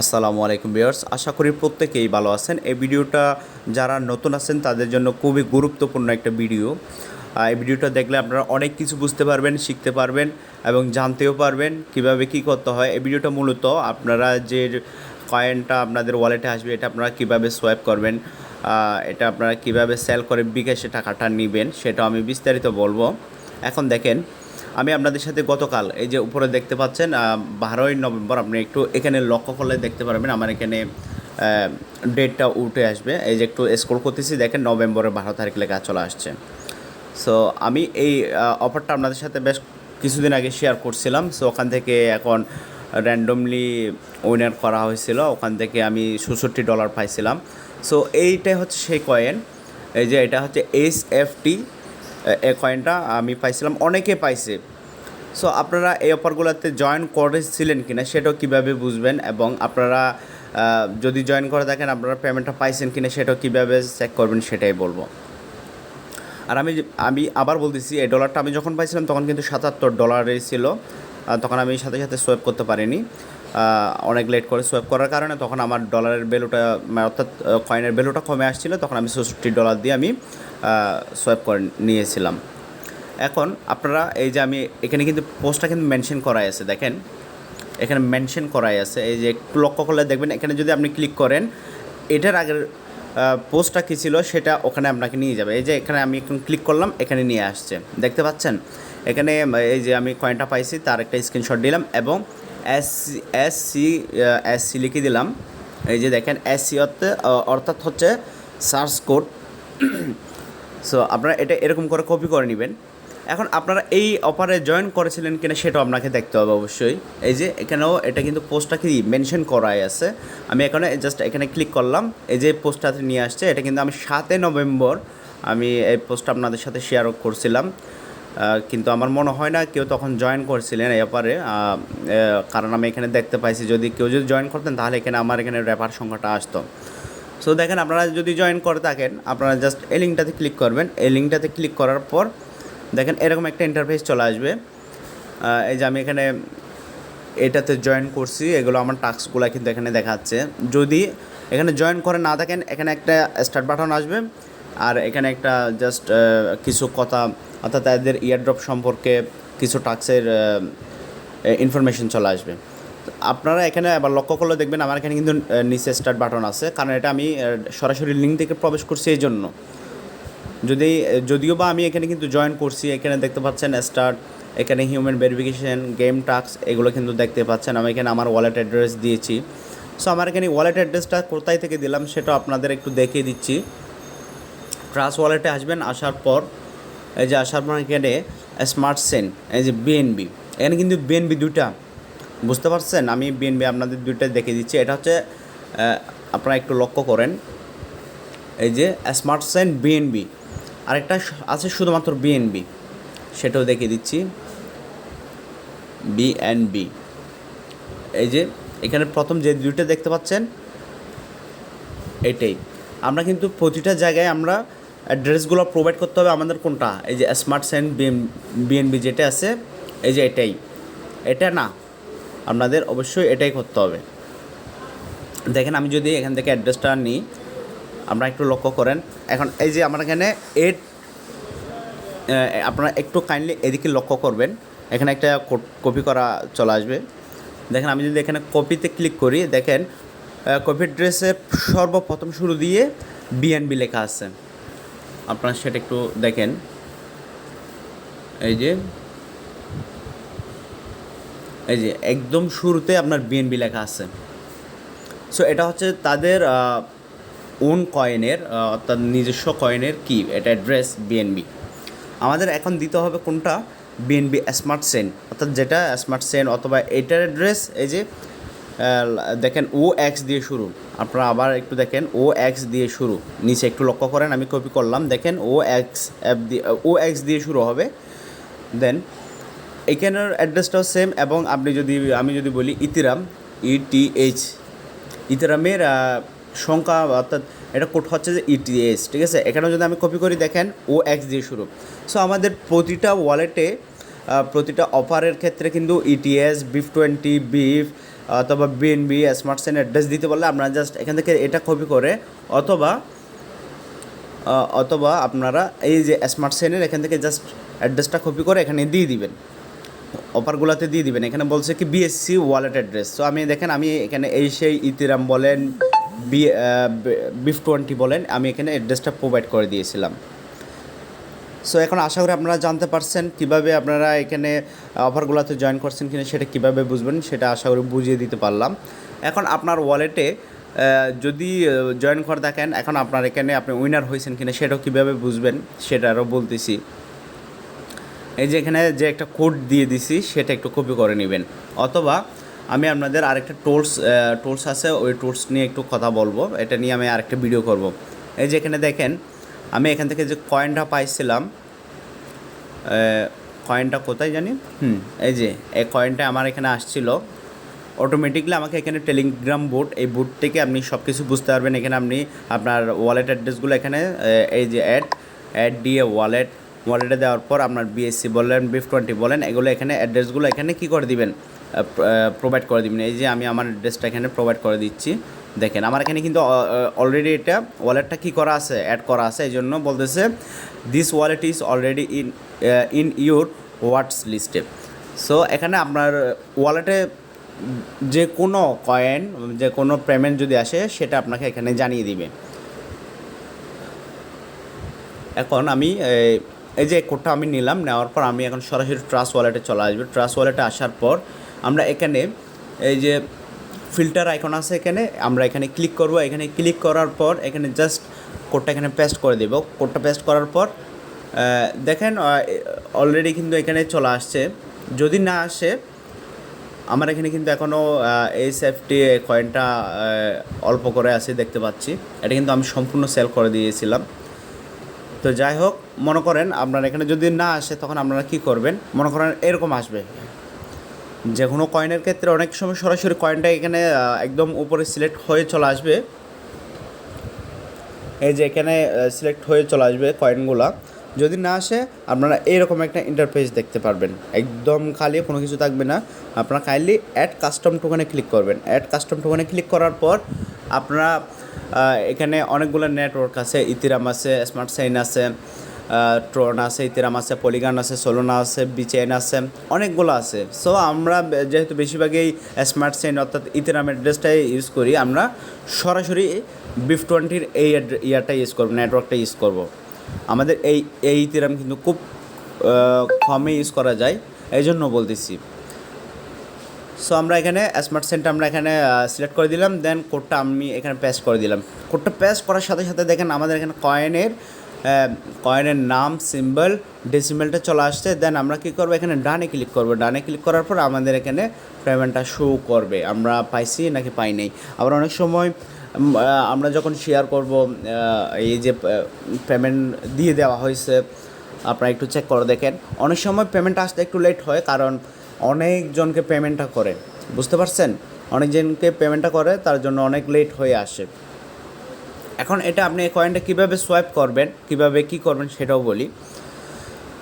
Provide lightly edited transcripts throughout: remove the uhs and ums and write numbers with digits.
আসসালামু আলাইকুম ভিউয়ার্স, আশা করি প্রত্যেকেই ভালো আছেন। এই ভিডিওটা যারা নতুন আছেন তাদের জন্য খুবই গুরুত্বপূর্ণ একটা ভিডিও। এই ভিডিওটা দেখলে আপনারা অনেক কিছু বুঝতে পারবেন, শিখতে পারবেন এবং জানতেও পারবেন কিভাবে কি করতে হয়। এই ভিডিওটা মূলত আপনারা যে কয়েনটা আপনাদের ওয়ালেটে আসবে এটা আপনারা কিভাবে সোয়াইপ করবেন, এটা আপনারা কিভাবে সেল করে বিকাশে টাকাটা নেবেন সেটা আমি বিস্তারিত বলবো। এখন দেখেন, আমি আপনাদের সাথে গতকাল এই যে উপরে দেখতে পাচ্ছেন 12ই নভেম্বর, আপনি একটু এখানে লক্ষ্য করলে দেখতে পারবেন আমার এখানে ডেটটা উঠে আসবে। এই যে একটু স্ক্রল করতেছি, দেখেন নভেম্বরের 12 তারিখ লেখা চলে আসছে। সো আমি এই অফারটা আপনাদের সাথে বেশ কিছুদিন আগে শেয়ার করছিলাম। সো ওখান থেকে এখন র্যান্ডমলি উইনার করা হয়েছিল, ওখান থেকে আমি $66 পাইছিলাম। সো এইটাই হচ্ছে সেই কয়েন, এই যে এটা হচ্ছে SFT। এই কয়েনটা আমি পাইছিলাম, অনেকে পাইছে। সো আপনারা এই অফারগুলোতে জয়েন করেছিলেন কিনা সেটাও কীভাবে বুঝবেন, এবং আপনারা যদি জয়েন করে দেখেন আপনারা পেমেন্টটা পাইছেন কিনা সেটাও কীভাবে চেক করবেন সেটাই বলবো। আর আমি আবার বলতেছি, এই ডলারটা আমি যখন পাইছিলাম তখন কিন্তু $77 ছিল। তখন আমি সাথে সাথে সোয়াইপ করতে পারিনি, অনেক লেট করে সোয়াইপ করার কারণে তখন আমার ডলারের ভ্যালুটা, অর্থাৎ কয়েনের ভ্যালুটা কমে আসছিল। তখন আমি $66 দিয়ে আমি সোয়াইপ করে নিয়েছিলাম। এখন আপনারা এই যে আমি এখানে কিন্তু পোস্টটা কিন্তু মেনশন করাই আছে, দেখেন এখানে মেনশন করাই আছে। এই যে একটু লক্ষ্য করলে দেখবেন, এখানে যদি আপনি ক্লিক করেন এটার আগের পোস্টটা কী ছিল সেটা ওখানে আপনাকে নিয়ে যাবে। এই যে এখানে আমি এখন ক্লিক করলাম, এখানে নিয়ে আসছে, দেখতে পাচ্ছেন। এখানে এই যে আমি কয়েনটা পাইছি তার একটা স্ক্রিনশট দিলাম এবং এসসি লিখে দিলাম। এই যে দেখেন এসসি অর্থাৎ হচ্ছে সার্চ কোড। সো আপনারা এটা এরকম করে কপি করে নেবেন। এখন আপনারা এই অফারে জয়েন করেছিলেন কিনা সেটাও আপনাকে দেখতে হবে অবশ্যই। এই যে এখানেও এটা কিন্তু পোস্টটা কি মেনশন করাই আছে। আমি এখানে জাস্ট এখানে ক্লিক করলাম, এই যে পোস্টটাতে নিয়ে আসছে। এটা কিন্তু আমি 7 নভেম্বর আমি এই পোস্টটা আপনাদের সাথে শেয়ার করছিলাম, কিন্তু আমার মনে হয় না কেউ তখন জয়েন করছিলেন এই ব্যাপারে, কারণ আমি এখানে দেখতে পাইছি যদি কেউ জয়েন করতেন তাহলে এখানে আমার এখানে রেফার সংখ্যাটা আসতো। সো দেখেন, আপনারা যদি জয়েন করে থাকেন আপনারা জাস্ট এই লিঙ্কটাতে ক্লিক করবেন। এই লিঙ্কটাতে ক্লিক করার পর দেখেন এরকম একটা ইন্টারফেস চলে আসবে। এই যে আমি এখানে এটাতে জয়েন করছি, এগুলো আমার টাস্কগুলো কিন্তু এখানে দেখাচ্ছে। যদি এখানে জয়েন করে না থাকেন এখানে একটা স্টার্ট বাটন আসবে, আর এখানে একটা জাস্ট কিছু কথা, অর্থাৎ তাদের ইয়ারড্রপ সম্পর্কে কিছু টাস্কের ইনফরমেশন চলে আসবে। আপনারা এখানে আবার লক্ষ্য করলে দেখবেন আমার এখানে কিন্তু নিচে স্টার্ট বাটন আছে, কারণ এটা আমি সরাসরি লিঙ্ক থেকে প্রবেশ করছি এই জন্য। যদিও বা আমি এখানে কিন্তু জয়েন করছি, এখানে দেখতে পাচ্ছেন স্টার্ট, এখানে হিউম্যান ভেরিফিকেশন, গেম টাস্ক, এগুলো কিন্তু দেখতে পাচ্ছেন। আমি এখানে আমার ওয়ালেট অ্যাড্রেস দিয়েছি। সো আমার এখানে ওয়ালেট অ্যাড্রেসটা কোথায় থেকে দিলাম সেটা আপনাদের একটু দেখিয়ে দিচ্ছি। ট্রাস্ট ওয়ালেটে আসবেন, আসার পর এই যে আসার পর এখানে স্মার্ট সেন্ড, এই যে বিএনবি, এখানে কিন্তু বিএনবি দুইটা, বুঝতে পারছেন। আমি বিএনবি আপনাদের দুইটা দেখিয়ে দিচ্ছি। এটা হচ্ছে আপনারা একটু লক্ষ্য করেন, এই যে স্মার্ট সেন্ড বিএনবি, আরেকটা আছে শুধুমাত্র বিএনবি, সেটাও দেখিয়ে দিচ্ছি বিএনবি। এই যে এখানে প্রথম যে দুইটা দেখতে পাচ্ছেন এটাই। আমরা কিন্তু প্রতিটা জায়গায় আমরা অ্যাড্রেসগুলো প্রোভাইড করতে হবে আমাদের কোনটা, এই যে স্মার্ট সেন্ড বিএনবি যেটা আছে, এই যে এটাই, এটা না, আপনাদের অবশ্যই এটাই করতে হবে। দেখেন আমি যদি এখান থেকে অ্যাড্রেসটা নিই, আপনারা একটু লক্ষ্য করেন। এখন এই যে আমার এখানে আপনারা একটু কাইন্ডলি এদিকে লক্ষ্য করবেন, এখানে একটা কপি করা চলে আসবে। দেখেন আমি যদি এখানে কপিতে ক্লিক করি, দেখেন কপি অ্যাড্রেসের সর্বপ্রথম শুরু দিয়ে বিএনবি লেখা আছে, আপনারা সেটা একটু দেখেন। এই যে একদম শুরুতে আপনার বিএনবি লেখা আছে। সো এটা হচ্ছে তাদের ওন কয়েনের, অর্থাৎ নিজস্ব কয়েনের কি এটা অ্যাড্রেস বিএনবি। আমাদের এখন দিতে হবে কোনটা, বিএনবি স্মার্ট সেন্ড, অর্থাৎ যেটা স্মার্ট সেন্ড অথবা এটার অ্যাড্রেস। এই যে দেখেন OX দিয়ে শুরু, আপনারা আবার একটু দেখেন OX দিয়ে শুরু, নিচে একটু লক্ষ্য করেন, আমি কপি করলাম, দেখেন OX দিয়ে শুরু হবে। দেন এখানের অ্যাড্রেসটাও সেম, এবং আমি যদি বলি ইতিরাম, ইতিরামের সংখ্যা, অর্থাৎ এটা কোড হচ্ছে যে ETH, ঠিক আছে। এখানেও যদি আমি কপি করি, দেখেন OX দিয়ে শুরু। সো আমাদের প্রতিটা ওয়ালেটে প্রতিটা অফারের ক্ষেত্রে কিন্তু ETH, BIF20, BIF, অথবা বিএনবি স্মার্ট চেইন অ্যাড্রেস দিতে বললে আপনারা জাস্ট এখান থেকে এটা কপি করে অথবা অথবা আপনারা এই যে স্মার্ট চেইনের এখান থেকে জাস্ট অ্যাড্রেসটা কপি করে এখানে দিয়ে দিবেন, অফারগুলোতে দিয়ে দিবেন। এখানে বলছে কি বিএসসি ওয়ালেট অ্যাড্রেস। তো আমি দেখেন আমি এখানে এই সেই ইথেরিয়াম বলেন BIF20 বলেন, আমি এখানে অ্যাড্রেসটা প্রোভাইড করে দিয়েছিলাম। সো এখন আশা করি আপনারা জানতে পারছেন কীভাবে আপনারা এখানে অফারগুলোতে জয়েন করছেন কিনা, সেটা কীভাবে বুঝবেন সেটা আশা করি বুঝিয়ে দিতে পারলাম। এখন আপনার ওয়ালেটে যদি জয়েন করে থাকেন, এখন আপনার এখানে আপনি উইনার হয়েছেন কিনা সেটাও কীভাবে বুঝবেন সেটা আরও বলতেছি। এই যে এখানে যে একটা কোড দিয়ে দিছি সেটা একটু কপি করে নেবেন, অথবা আমি আপনাদের আরেকটা টুলস আছে, ওই টুলস নিয়ে একটু কথা বলবো, এটা নিয়ে আমি আরেকটা ভিডিও করব। এই যে এখানে দেখেন আমি এখান থেকে যে কয়েনটা পাইছিলাম, কয়েনটা কোথায় জানি, এই যে এই কয়েনটা আমার এখানে আসছিল অটোমেটিকলি আমাকে এখানে টেলিগ্রাম বোট, এই বোট থেকে আপনি সব কিছু বুঝতে পারবেন। এখানে আপনি আপনার ওয়ালেট অ্যাড্রেসগুলো এখানে এই যে অ্যাড দিয়ে ওয়ালেটে দেওয়ার পর আপনার বিএসসি বলেন BIF20 বলেন, এগুলো এখানে অ্যাড্রেসগুলো এখানে কী করে দিবেন, প্রোভাইড করে দিবেন। এই যে আমি আমার অ্যাড্রেসটা এখানে প্রোভাইড করে দিচ্ছি। দেখেন আমার এখানে কিন্তু অলরেডি এটা ওয়ালেটটা কী করা আছে, অ্যাড করা আছে। এই জন্য বলতেছে this wallet is already in your watch লিস্টে। সো এখানে আপনার ওয়ালেটে যে কোনো কয়েন, যে কোনো পেমেন্ট যদি আসে সেটা আপনাকে এখানে জানিয়ে দিবে। এখন আমি এই যে কোডটা আমি নিলাম, নেওয়ার পর আমি এখন সরাসরি ট্রাস্ট ওয়ালেটে চলে আসবে। ট্রাস্ট ওয়ালেটে আসার পর আমরা এখানে এই যে ফিল্টার আইকন আছে, এখানে আমরা এখানে ক্লিক করব। এখানে ক্লিক করার পর এখানে জাস্ট কোডটা এখানে পেস্ট করে দেব। কোডটা পেস্ট করার পর দেখেন অলরেডি কিন্তু এখানে চলে আসছে। যদি না আসে, আমার এখানে কিন্তু এখনও এই সেফটি কয়েনটা অল্প করে আছে দেখতে পাচ্ছি। এটা কিন্তু আমি সম্পূর্ণ সেল করে দিয়েছিলাম। তো যাই হোক, মনে করেন আপনার এখানে যদি না আসে তখন আপনারা কী করবেন, মনে করেন এরকম আসবে। যে কোনো কয়েনের ক্ষেত্রে অনেক সময় সরাসরি কয়েনটা এখানে একদম উপরে সিলেক্ট হয়ে চলে আসবে। এই যে এখানে সিলেক্ট হয়ে চলে আসবে কয়েনগুলা। যদি না আসে আপনারা এইরকম একটা ইন্টারফেস দেখতে পারবেন, একদম খালি, কোনো কিছু থাকবে না। আপনারা কাইন্ডলি অ্যাড কাস্টম টোকেনে ক্লিক করবেন। অ্যাড কাস্টম টোকেনে ক্লিক করার পর আপনারা এখানে অনেকগুলো নেটওয়ার্ক আছে, ইথেরিয়াম আছে, স্মার্ট চেইন আছে, ট্রন আছে, ইথেরিয়াম আছে, পলিগন আছে, সোলোনা আছে, বিচেইন আছে, অনেকগুলো আছে। সো আমরা যেহেতু বেশিরভাগই স্মার্ট চেইন অর্থাৎ ইথেরিয়াম অ্যাড্রেসটাই ইউজ করি, আমরা সরাসরি BIF20 এই ইয়ারটা ইউজ করবো, নেটওয়ার্কটা ইউজ করব। আমাদের এই ইথেরিয়াম কিন্তু খুব কমে ইউজ করা যায়, এই জন্য বলতেছি। সো আমরা এখানে স্মার্ট চেইনটা আমরা এখানে সিলেক্ট করে দিলাম, দেন কোডটা আমি এখানে পেস্ট করে দিলাম। কোডটা পেস্ট করার সাথে সাথে দেখেন আমাদের এখানে কয়েনের নাম, সিম্বল, ডেসিমেলটা চলে আসছে। দেন আমরা কী করবো, এখানে ডানে ক্লিক করবো। ডানে ক্লিক করার পর আমাদের এখানে পেমেন্টটা শো করবে, আমরা পাইছি নাকি পাই নাই। আবার অনেক সময় আমরা যখন শেয়ার করব, এই যে পেমেন্ট দিয়ে দেওয়া হয়েছে, আপনারা একটু চেক করে দেখেন। অনেক সময় পেমেন্ট আসতে একটু লেট হয়, কারণ অনেকজনকে পেমেন্টটা করে, বুঝতে পারছেন, অনেকজনকে পেমেন্টটা করে, তার জন্য অনেক লেট হয়ে আসে। এখন এটা আপনি এই কয়েনটা কীভাবে সোয়াইপ করবেন, কীভাবে কী করবেন সেটাও বলি।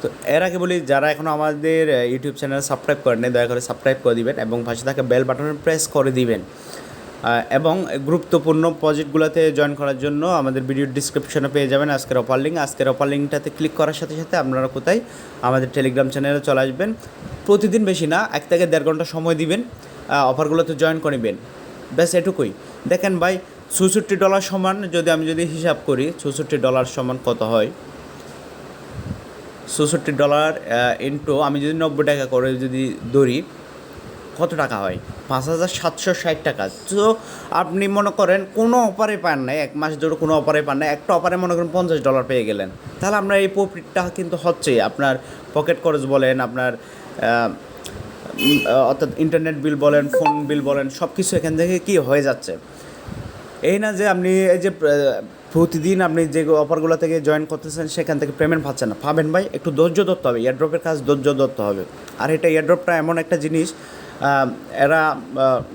তো এর আগে বলি, যারা এখনও আমাদের ইউটিউব চ্যানেল সাবস্ক্রাইব করেন, দয়া করে সাবস্ক্রাইব করে দিবেন এবং পাশে থাকা বেল বাটনে প্রেস করে দিবেন। এবং গুরুত্বপূর্ণ প্রজেক্টগুলোতে জয়েন করার জন্য আমাদের ভিডিও ডিসক্রিপশনে পেয়ে যাবেন আজকের অফার লিঙ্ক। আজকের অফার লিঙ্কটাতে ক্লিক করার সাথে সাথে আপনারা কোথায়, আমাদের টেলিগ্রাম চ্যানেলে চলে আসবেন। প্রতিদিন বেশি না, 1 থেকে 1.5 ঘন্টা সময় দিবেন, অফারগুলোতে জয়েন করে নেবেন। ব্যাস এটুকুই। দেখেন ভাই, $64 সমান, আমি যদি হিসাব করি $64 সমান কত হয়, $64 ইন্টু আমি যদি 90 টাকা করে যদি ধরি, কত টাকা হয়, 5760 টাকা। তো আপনি মনে করেন কোনো অফারে পান নাই, 1 মাস ধরে কোনো অফারে পান নাই, একটা অফারে মনে করেন $50 পেয়ে গেলেন, তাহলে আপনার এই প্রফিটটা কিন্তু হচ্ছেই। আপনার পকেট খরচ বলেন, আপনার অর্থাৎ ইন্টারনেট বিল বলেন, ফোন বিল বলেন, সব কিছু এখান থেকে কী হয়ে যাচ্ছে। এই না যে আপনি এই যে প্রতিদিন আপনি যে অফারগুলো থেকে জয়েন করতেছেন সেখান থেকে পেমেন্ট পাচ্ছেন না, পাবেন ভাই, একটু ধৈর্য ধরতে হবে। এয়ারড্রপের কাজ ধৈর্য ধরতে হবে। আর এটা এয়ারড্রপটা এমন একটা জিনিস, এরা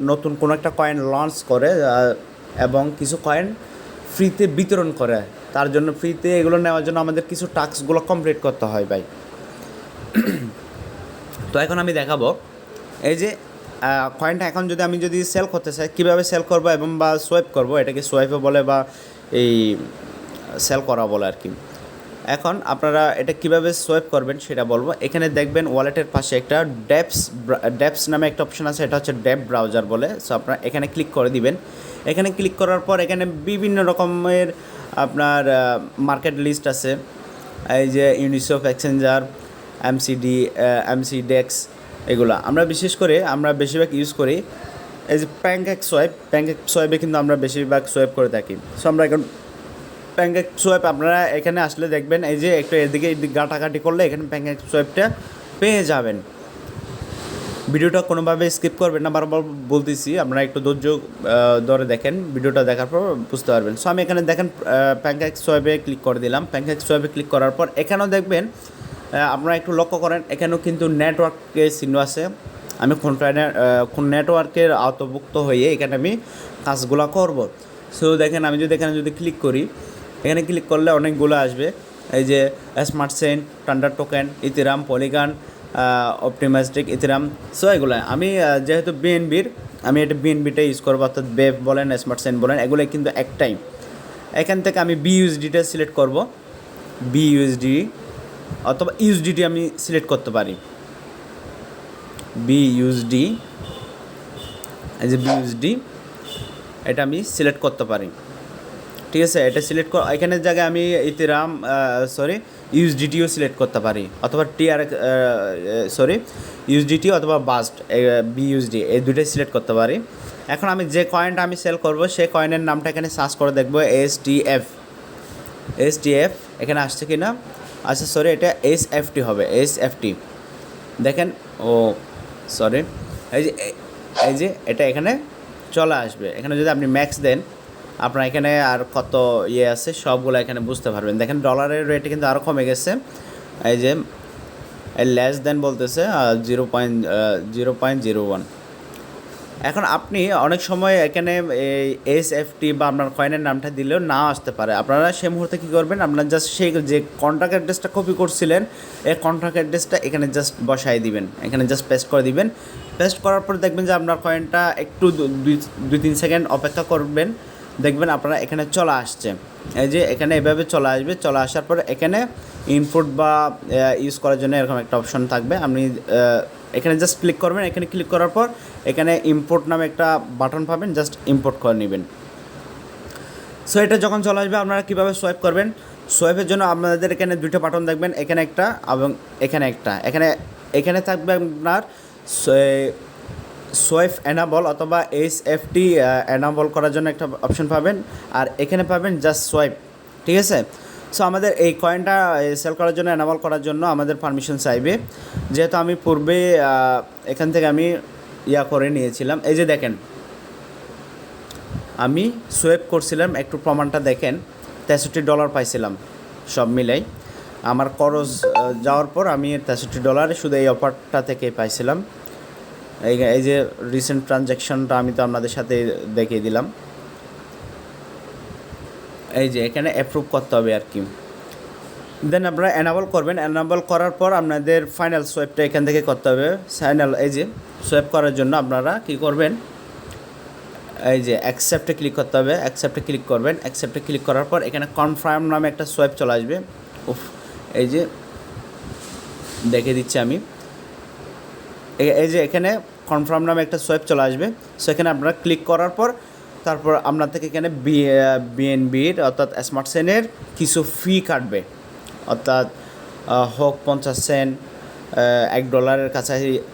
নতুন কোনো একটা কয়েন লঞ্চ করে এবং কিছু কয়েন ফ্রিতে বিতরণ করে, তার জন্য ফ্রিতে এগুলো নেওয়ার জন্য আমাদের কিছু টাস্কগুলো কমপ্লিট করতে হয় ভাই। তো এখন আমি দেখাবো, এই যে কয়েনটা এখন আমি যদি সেল করতে চাই, কীভাবে সেল করবো এবং বা সোয়াইপ করবো, এটাকে সোয়াইপে বলে বা এই সেল করা বলে আর কি। এখন আপনারা এটা কিভাবে সোয়াইপ করবেন সেটা বলবো। এখানে দেখবেন ওয়ালেটের পাশে একটা ড্যাপস নামে একটা অপশন আছে, এটা হচ্ছে ড্যাপ ব্রাউজার বলে। সো আপনারা এখানে ক্লিক করে দিবেন। এখানে ক্লিক করার পর এখানে বিভিন্ন রকমের আপনার মার্কেট লিস্ট আছে, এই যে ইউনিসফ, এক্সচেঞ্জার, এমসিডি, এমসিডেক্স, এগুলো আমরা বিশেষ করে আমরা বেশিরভাগ ইউজ করি। এই যে প্যানকেক সোয়াইপে কিন্তু আমরা বেশিরভাগ সোয়াইপ করে থাকি। সো আমরা এখন প্যানকেক সোয়াইপ, আপনারা এখানে আসলে দেখবেন এই যে একটু এদিকে ঘাটাঘাটি করলে এখানে প্যানকেক সোয়াইপটা পেয়ে যাবেন। ভিডিওটা কোনোভাবে স্কিপ করবেন না, বারবার বলতেছি, আপনারা একটু ধৈর্য ধরে দেখেন, ভিডিওটা দেখার পর বুঝতে পারবেন। সো আমি এখানে দেখেন প্যানকেক সোয়াইপে ক্লিক করে দিলাম। প্যানকেক সোয়াইপে ক্লিক করার পর এখানেও দেখবেন, আপনারা একটু লক্ষ্য করেন, এখানেও কিন্তু নেটওয়ার্কের চিহ্ন আছে। আমি কোন নেটওয়ার্কের আওতাভুক্ত হয়ে এখানে আমি কাজগুলো করব। সো দেখেন আমি যদি এখানে ক্লিক করি, এখানে ক্লিক করলে অনেকগুলো আসবে, এই যে smart chain, thunder token, Ethereum, polygon, optimised Ethereum. So এগুলো আমি যেহেতু বিএনবির, আমি এটা বিএনবিটা ইউজ করবো, অর্থাৎ বেভ বলেন, স্মার্ট চেইন বলেন, এগুলো কিন্তু একটাই। এখান থেকে আমি বিইউএসডিটা সিলেক্ট করব, বিইউএসডি অথবা ইউএসডিটি আমি সিলেক্ট করতে পারি। বিইউএসডি, এই যে বিইউএসডি, এটা আমি সিলেক্ট করতে পারি। ঠিক আছে, এটা সিলেক্ট এখানের জায়গায় আমি ইথেরিয়াম ইউএসডিটিও সিলেক্ট করতে পারি, অথবা ইউএসডিটি অথবা বাস্ট বিইউএসডি, এই দুটোই সিলেক্ট করতে পারি। এখন আমি যে কয়েনটা আমি সেল করব সেই কয়েনের নামটা এখানে সার্চ করে দেখব, এসটিএফ এখানে আসছে কি না। আচ্ছা সরি, এটা এসএফটি হবে, এসএফটি। দেখেন, ও সরি, এই যে এটা এখানে চলে আসবে। এখানে যদি আপনি ম্যাক্স দেন, আপনার এখানে আর কত আছে সবগুলো এখানে বুঝতে পারবেন। দেখেন ডলারের রেট কিন্তু আরও কমে গেছে, এই যে লেস দেন বলতেছে 0.01। এখন আপনি অনেক সময় এখানে এই এসএফটি বা আপনার কয়েনের নামটা দিলেও না আসতে পারে। আপনারা সেই মুহূর্তে কী করবেন, আপনার জাস্ট সেই যে কন্ট্রাক্ট অ্যাড্রেসটা কপি করছিলেন, এই কন্ট্রাক্ট অ্যাড্রেসটা এখানে জাস্ট বসাই দিবেন, এখানে জাস্ট পেস্ট করে দিবেন। পেস্ট করার পর দেখবেন যে আপনার কয়েনটা একটু 2-3 সেকেন্ড অপেক্ষা করবেন, দেখবেন আপনারা এখানে চলে আসছে। এই যে এখানে এভাবে চলে আসবে। চলে আসার পর এখানে ইনপুট বা ইউজ করার জন্য এরকম একটা অপশন থাকবে, আপনি এখানে জাস্ট ক্লিক করবেন। এখানে ক্লিক করার পর এখানে ইম্পোর্ট নামে একটা বাটন পাবেন, জাস্ট ইম্পোর্ট করে নেবেন। সো এটা যখন চলে আসবে, আপনারা কীভাবে সোয়াইপ করবেন, সোয়াইপের জন্য আপনাদের এখানে দুইটা বাটন দেখবেন, এখানে একটা এবং এখানে একটা। এখানে থাকবে আপনার সোয়াইপ এনাবল অথবা এসএফটি এনাবল করার জন্য একটা অপশন পাবেন, আর এখানে পাবেন জাস্ট সোয়াইপ। ঠিক আছে, সো আমাদের এই কয়েনটা সেল করার জন্য, এনাবল করার জন্য আমাদের পারমিশন চাইবে। যেহেতু আমি পূর্বে এখান থেকে আমি করে নিয়েছিলাম। এই যে দেখেন আমি সোয়াইপ করছিলাম, একটু প্রমাণটা দেখেন, $63 পাইছিলাম সব মিলাই। আমার খরচ যাওয়ার পর আমি $63 শুধু এই অফারটা থেকে পাইছিলাম। এই যে রিসেন্ট ট্রানজ্যাকশনটা আমি তো আপনাদের সাথে দেখিয়ে দিলাম। এই যে এখানে অ্যাপ্রুভ করতে হবে আর কি, দেন আপনারা এনাবল করবেন। এনাবল করার পর আপনাদের ফাইনাল সোয়াইপটা এখান থেকে করতে হবে। এই যে সোয়াইপ করার জন্য আপনারা কী করবেন, এই যে অ্যাকসেপ্টে ক্লিক করতে হবে, অ্যাকসেপ্টে ক্লিক করবেন। অ্যাকসেপ্টে ক্লিক করার পর এখানে কনফার্ম নামে একটা সোয়াইপ চলে আসবে। এই যে দেখে দিচ্ছি আমি, এই যে এখানে কনফার্ম নামে একটা সোয়াইপ চলে আসবে। সো এখানে আপনারা ক্লিক করার পর তারপর আপনার থেকে এখানে বিএনবির অর্থাৎ স্মার্ট চেইনের কিছু ফি কাটবে, অর্থাৎ হোক 50 সেন্ট, $1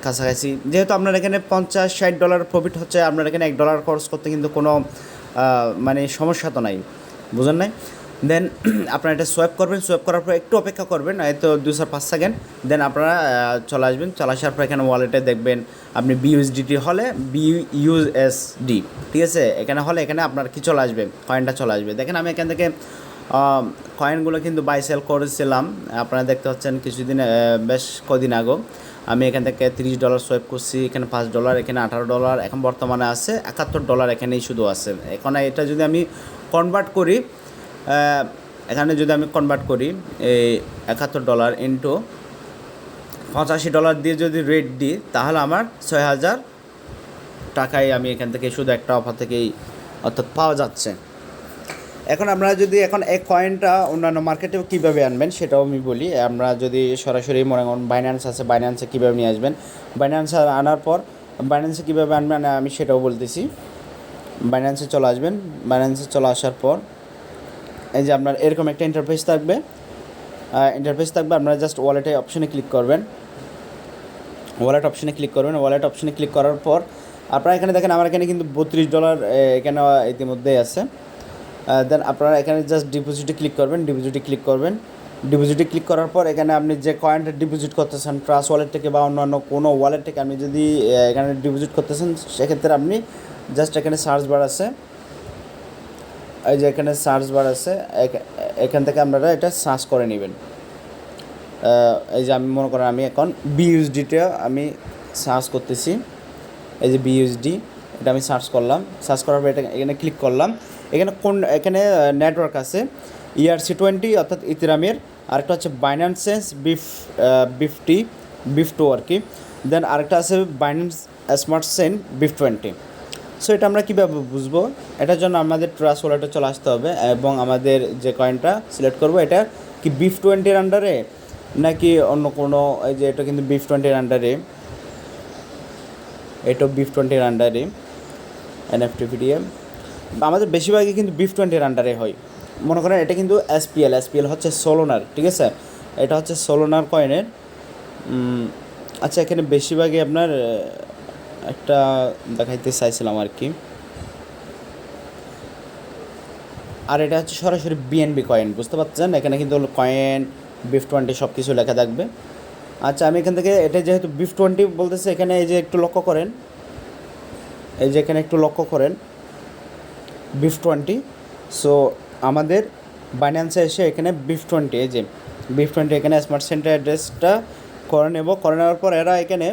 কাছাকাছি। যেহেতু আপনার এখানে $50-60 প্রফিট হচ্ছে, আপনার এখানে $1 খরচ করতে কিন্তু কোনো মানে সমস্যা তো নাই, বুঝেন নাই। দেন আপনারা এটা সোয়াইপ করবেন, সোয়াইপ করার পর একটু অপেক্ষা করবেন, হয়তো 2-5 সেকেন্ড। দেন আপনারা চলে আসবেন। চলে আসার পর এখানে ওয়ালেটে দেখবেন আপনি বিইউএসডিটি হলে বিইউএসডি, ঠিক আছে, এখানে হলে এখানে আপনার কি চলে আসবে, কয়েনটা চলে আসবে। দেখেন আমি এখান থেকে কয়েনগুলো কিন্তু বাই সেল করেছিলাম, আপনারা দেখতে পাচ্ছেন কিছুদিন, বেশ কদিন আগে আমি এখান থেকে $30 সোয়াইপ করছি, এখানে $5, এখানে $18, এখন বর্তমানে আছে $71 এখানেই শুধু আছে। এখন এটা যদি আমি কনভার্ট করি, এখানে যদি আমি কনভার্ট করি এই $71 ইন্টু $85 দিয়ে যদি রেট দিই, তাহলে আমার 6,000 টাকায় আমি এখান থেকে শুধু একটা অফার থেকেই অর্থাৎ পাওয়া যাচ্ছে। এখন আপনারা যদি এখন এই কয়েনটা অন্যান্য মার্কেটেও কীভাবে আনবেন সেটাও আমি বলি। আমরা যদি সরাসরি মনে করুন বাইন্যান্স আছে, বাইন্যান্সে কীভাবে নিয়ে আসবেন, বাইন্যান্সে আনার পর বাইন্যান্সে কীভাবে আনবেন আমি সেটাও বলতেছি। বাইন্যান্সে চলে আসবেন, বাইন্যান্সে চলে আসার পর এই যে আপনার এরকম একটা ইন্টারফেস থাকবে, আপনারা জাস্ট ওয়ালেটে অপশনে ক্লিক করবেন, ওয়ালেট অপশনে ক্লিক করবেন। ওয়ালেট অপশনে ক্লিক করার পর আপনারা এখানে দেখেন আমার এখানে কিন্তু $32 এখানে ইতিমধ্যেই আছে। দেন আপনারা এখানে জাস্ট ডিপোজিটে ক্লিক করবেন, ডিপোজিটে ক্লিক করার পর এখানে আপনি যে কয়েনটা ডিপোজিট করতেছেন ট্রাস্ট ওয়ালেট থেকে বা অন্যান্য কোনো ওয়ালেট থেকে আপনি যদি এখানে ডিপোজিট করতেছেন সেক্ষেত্রে আপনি জাস্ট এখানে সার্চ বার আছে, এই যে এখানে সার্চ বার আছে, এখান থেকে আপনারা এটা সার্চ করে নেবেন। এই যে আমি মনে করেন আমি এখন বিইউএসডিটা আমি সার্চ করতেছি, এই যে বিইউএসডি এটা আমি সার্চ করলাম, সার্চ করার পর এটা এখানে ক্লিক করলাম। এখানে নেটওয়ার্ক আছে ERC20 অর্থাৎ ইথেরিয়ামের, আরেকটা হচ্ছে বাইন্যান্স সেন্স BIF2 আর কি। দেন আরেকটা আছে Binance smart chain BIF20। So এটা আমরা কীভাবে বুঝবো? এটার জন্য আমাদের ট্রাস্ট ওয়ালেটে চলে আসতে হবে এবং আমাদের যে কয়েনটা সিলেক্ট করবো এটা কি BIF20 আন্ডারে নাকি অন্য কোনো, এই যে এটা কিন্তু BIF20 আন্ডারে, এটা BIF20 আন্ডারে NFT PDM আমাদের বেশিরভাগই কিন্তু BIF20 আন্ডারে হয়। মনে করেন এটা কিন্তু SPL হচ্ছে সোলোনার, ঠিক আছে, এটা হচ্ছে সোলোনার কয়েনের। আচ্ছা এখানে বেশিরভাগই আপনার একটা দেখাইতে চাইছিলাম আর কি, আর এটা হচ্ছে সরাসরি BNB কয়েন, বুঝতে পারছেন? এখানে কিন্তু কয়েন BIF20 সব কিছু লেখা থাকবে। আচ্ছা আমি এখান থেকে এটা যেহেতু BIF20 বলতেছে, এখানে এই যে একটু লক্ষ্য করেন, এই যে এখানে একটু লক্ষ্য করেন BIF20। সো আমাদের বাইন্যান্সে এসে এখানে BIF20, এই যে BIF20 এখানে স্মার্ট সেন্টার অ্যাড্রেসটা করে নেব। করে নেওয়ার পর এরা এখানে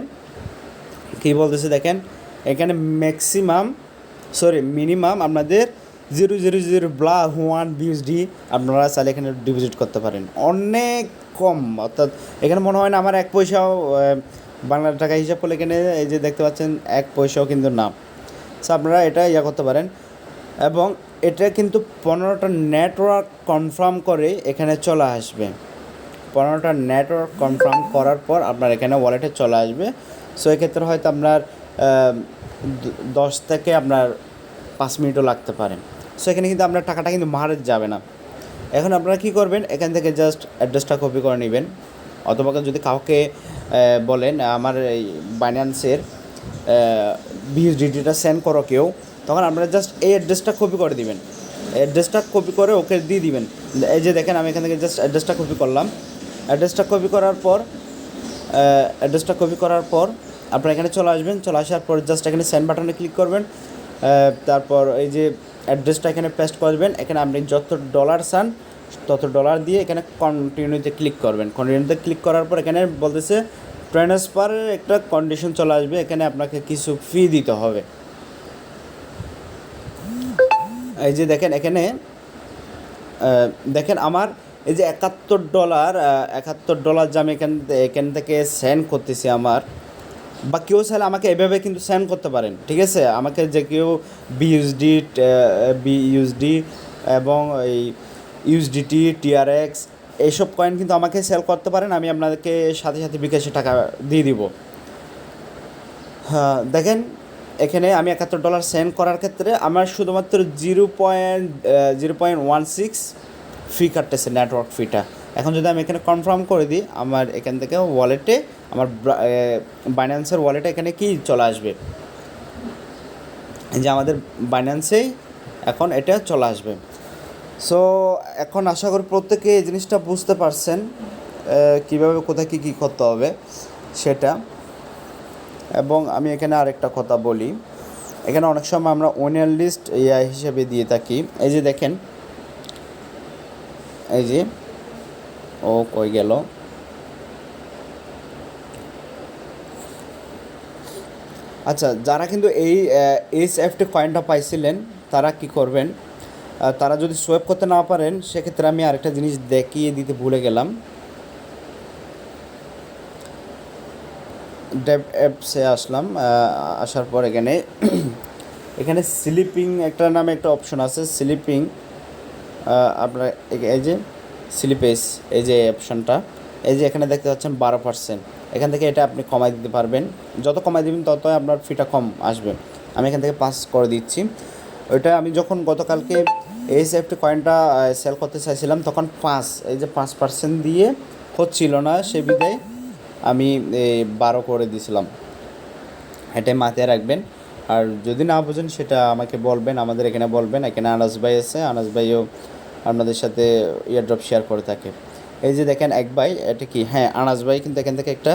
কী বলতেছে দেখেন, এখানে মিনিমাম আপনাদের 0.001 BUSD আপনারা চাইলে এখানে ডিপোজিট করতে পারেন, অনেক কম। অর্থাৎ এখানে মনে হয় না আমার 1 পয়সাও বাংলা টাকা হিসাব করলে এখানে এই যে দেখতে পাচ্ছেন 1 পয়সাও কিন্তু না। সো আপনারা এটা করতে পারেন এবং এটা কিন্তু 15টা নেটওয়ার্ক কনফার্ম করে এখানে চলে আসবে। 15টা নেটওয়ার্ক কনফার্ম করার পর আপনার এখানে ওয়ালেটে চলে আসবে। সো এক্ষেত্রে হয়তো আপনার 10 থেকে আপনার 5 মিনিটও লাগতে পারে। সো এখানে কিন্তু আপনার টাকাটা কিন্তু মারে যাবে না। এখন আপনারা কী করবেন, এখান থেকে জাস্ট অ্যাড্রেসটা কপি করে নেবেন, অথবা যদি কাউকে বলেন আমার এই বাইন্যান্সের BUSDটা সেন্ড করো কেউ, তখন আপনারা জাস্ট এই অ্যাড্রেসটা কপি করে দিবেন, অ্যাড্রেসটা কপি করে ওকে দিয়ে দিবেন। এই যে দেখেন আমি এখান থেকে জাস্ট অ্যাড্রেসটা কপি করলাম। অ্যাড্রেসটা কপি করার পর আপনারা এখানে চলে আসবেন। চলে আসার পর জাস্ট এখানে সেন্ড বাটনে ক্লিক করবেন, তারপর এই যে অ্যাড্রেসটা এখানে পেস্ট করবেন। এখানে আপনি যত ডলার চান তত ডলার দিয়ে এখানে কন্টিনিউতে ক্লিক করবেন। কন্টিনিউতে ক্লিক করার পর এখানে বলতেছে ট্রান্সফারের একটা কন্ডিশন চলে আসবে, এখানে আপনাকে কিছু ফি দিতে হবে। এই যে দেখেন এখানে দেখেন আমার এই যে $71 যে আমি এখান থেকে সেন্ড করতেছি আমার, বা কেউ চাইলে আমাকে এভাবে কিন্তু সেন্ড করতে পারেন, ঠিক আছে। আমাকে যে কেউ বিইউএসডি এবং এই USDT TRX এইসব কয়েন কিন্তু আমাকে সেল করতে পারেন, আমি আপনাদেরকে সাথে সাথে বিকাশে টাকা দিয়ে দিব। হ্যাঁ দেখেন এখানে আমি $71 সেন্ড করার ক্ষেত্রে আমার শুধুমাত্র 0.16 ফি কাটতেছে, নেটওয়ার্ক ফিটা। এখন যদি আমি এখানে কনফার্ম করে দিই, আমার এখান থেকে ওয়ালেটে, আমার বাইন্যান্সের ওয়ালেটে এখানে কি চলে আসবে, যে আমাদের বাইন্যান্সেই এখন এটা চলে আসবে। সো এখন আশা করি প্রত্যেকে এই জিনিসটা বুঝতে পারছেন কীভাবে কোথায় কী করতে হবে সেটা। এবং আমি এখানে আরেকটা কথা বলি, এখানে অনেক সময় আমরা উইনার লিস্ট হিসেবে দিয়ে থাকি। এই যে দেখেন, এই যে ও কই গেল, আচ্ছা যারা কিন্তু এই HFT কয়েনটা পাইছিলেন তারা কি করবেন, তারা যদি সোয়াইপ করতে না পারেন সেক্ষেত্রে আমি আরেকটা জিনিস দেখিয়ে দিতে ভুলে গেলাম। ডেভ অ্যাপসে আসলাম। আসার পর এখানে এখানে স্লিপিং একটা নামে একটা অপশন আছে, স্লিপিং। আপনার এই যে স্লিপেস, এই যে অপশনটা, এই যে এখানে দেখতে পাচ্ছেন 12%। এখান থেকে এটা আপনি কমাই দিতে পারবেন, যত কমাই দেবেন তত আপনার ফিটা কম আসবে। আমি এখান থেকে 5 করে দিচ্ছি। ওইটা আমি যখন গতকালকে এই সেফটি কয়েনটা সেল করতে চাইছিলাম তখন 5, এই যে 5% দিয়ে হচ্ছিল না, সে বিধায় আমি 12 করে দিয়েছিলাম। এটাই মাথায় রাখবেন। আর যদি না বোঝেন সেটা আমাকে বলবেন, আমাদের এখানে বলবেন। এখানে আনাস ভাই আছে, আনাস ভাইও আপনাদের সাথে ইয়ারড্রপ শেয়ার করে থাকে। এই যে দেখেন এক ভাই, এটা কি, হ্যাঁ আনাস ভাই কিন্তু এখান থেকে একটা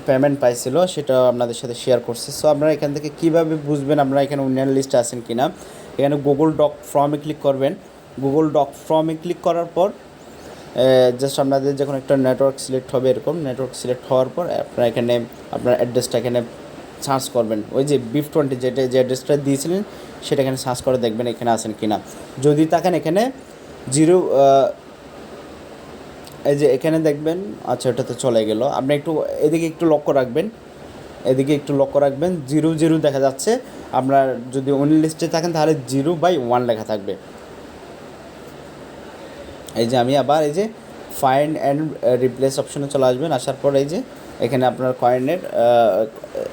পেমেন্ট পাইছিল, সেটা আপনাদের সাথে শেয়ার করছে। সো আপনারা এখান থেকে কীভাবে বুঝবেন আপনারা এখানে উইনার লিস্টে আছেন কি না, এখানে গুগল ডক ফর্মে ক্লিক করবেন। গুগল ডক ফর্মে ক্লিক করার পর জাস্ট আপনাদের যখন একটা নেটওয়ার্ক সিলেক্ট হবে, এরকম নেটওয়ার্ক সিলেক্ট হওয়ার পর আপনারা এখানে আপনার অ্যাড্রেসটা এখানে সার্চ করবেন। ওই যে BIF20 যে অ্যাড্রেসটা দিয়েছিলেন সেটা এখানে সার্চ করে দেখবেন এখানে আছেন কি না। যদি থাকেন এখানে জিরো, এই যে এখানে দেখবেন, আচ্ছা ওটা তো চলে গেল। আপনি একটু এদিকে একটু লক্ষ্য রাখবেন, এদিকে একটু লক্ষ্য রাখবেন, 0 দেখা যাচ্ছে। আপনার যদি উইনিং লিস্টে থাকেন তাহলে 0/1 লেখা থাকবে। এই যে আমি আবার এই যে ফাইন্ড অ্যান্ড রিপ্লেস অপশনে চলে আসবেন। আসার পর এই যে এখানে আপনার কয়েনের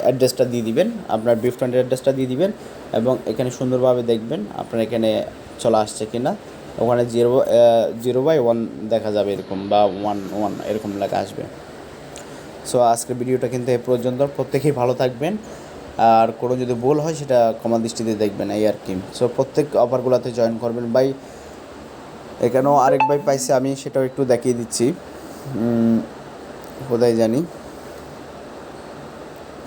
অ্যাড্রেসটা দিয়ে দিবেন, আপনার BIF20 অ্যাড্রেসটা দিয়ে দিবেন এবং এখানে সুন্দরভাবে দেখবেন আপনার এখানে চলে আসছে কি না। ওখানে 0/1 দেখা যাবে এরকম, বা 1 এরকম লেখা আসবে। সো আজকের ভিডিওটা কিন্তু এই পর্যন্ত। প্রত্যেকেই ভালো থাকবেন, আর কোনো যদি ভুল হয় সেটা ক্ষমা দৃষ্টিতে দেখবেন, এই আর কি। সো প্রত্যেক অফারগুলোতে জয়েন করবেন ভাই। এখানেও আরেক ভাই পাইছে, আমি সেটাও একটু দেখিয়ে দিচ্ছি, কোথায় জানি।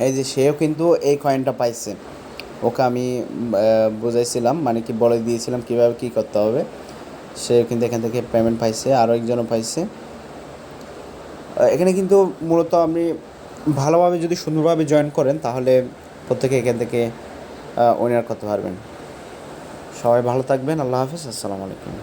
এই যে সেও কিন্তু এই কয়েনটা পাইছে, ওকে আমি বুঝাইছিলাম, মানে কি বলে দিয়েছিলাম কীভাবে কী করতে হবে। সে কিন্তু এখান থেকে পেমেন্ট পাইছে, আরও একজনও পাইছে। এখানে কিন্তু মূলত আপনি ভালোভাবে যদি সুন্দরভাবে জয়েন করেন তাহলে প্রত্যেকে এখান থেকে উইনার করতে পারবেন। সবাই ভালো থাকবেন। আল্লাহ হাফেজ, আসসালামু আলাইকুম।